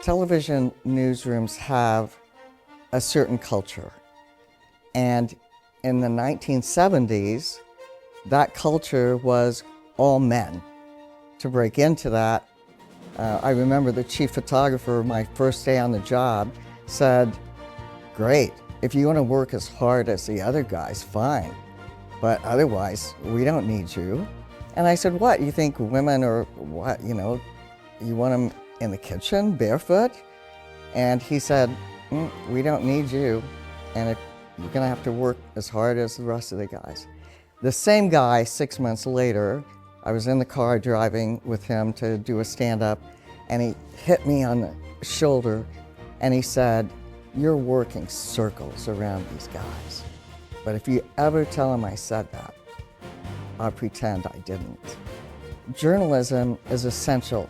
television newsrooms have a certain culture. And in the 1970s, that culture was all men. To break into that, I remember the chief photographer, my first day on the job, said, "Great, if you want to work as hard as the other guys, fine. But otherwise, we don't need you." And I said, "What, you think women are what, you want them in the kitchen, barefoot?" And he said, "We don't need you, and you're gonna have to work as hard as the rest of the guys." The same guy, 6 months later, I was in the car driving with him to do a stand-up, and he hit me on the shoulder, and he said, "You're working circles around these guys. But if you ever tell them I said that, I'll pretend I didn't." Journalism is essential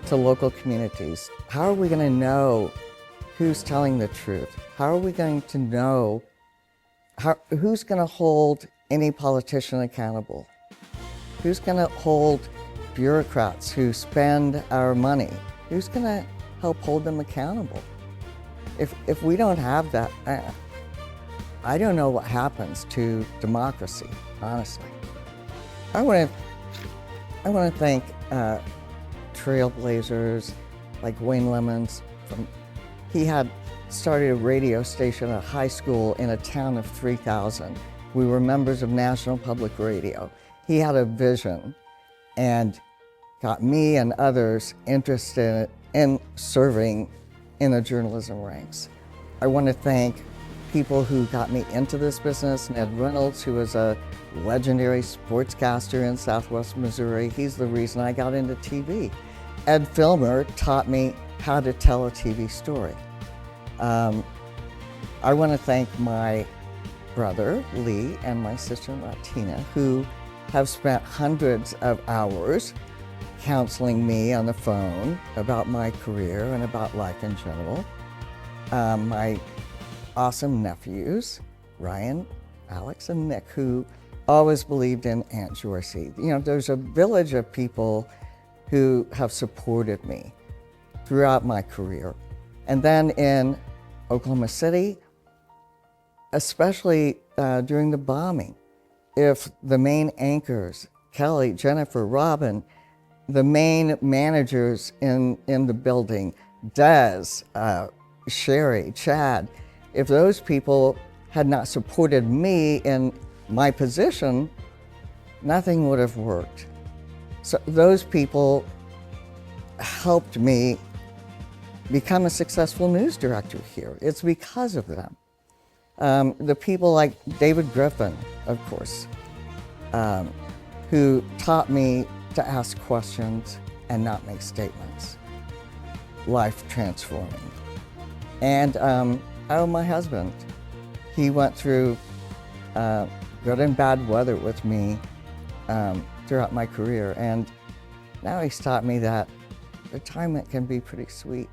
to local communities. How are we going to know who's telling the truth? How are we going to know who's going to hold any politician accountable? Who's going to hold bureaucrats who spend our money? Who's going to help hold them accountable? If we don't have that, I don't know what happens to democracy, honestly. I want to thank trailblazers like Wayne Lemons. He had started a radio station at a high school in a town of 3,000. We were members of National Public Radio. He had a vision and got me and others interested in serving in the journalism ranks. I want to thank people who got me into this business. Ned Reynolds, who was a legendary sportscaster in Southwest Missouri. He's the reason I got into TV. Ed Filmer taught me how to tell a TV story. I want to thank my brother, Lee, and my sister-in-law, Tina, who have spent hundreds of hours counseling me on the phone about my career and about life in general. My awesome nephews, Ryan, Alex, and Nick, who always believed in Aunt Joyce. There's a village of people who have supported me throughout my career. And then in Oklahoma City, especially during the bombing, if the main anchors, Kelly, Jennifer, Robin, the main managers in the building, Des, Sherry, Chad, if those people had not supported me in my position, nothing would have worked. So those people helped me become a successful news director here. It's because of them. The people like David Griffin, of course, who taught me to ask questions and not make statements. Life transforming. And my husband, he went through good and bad weather with me throughout my career, and now he's taught me that retirement can be pretty sweet.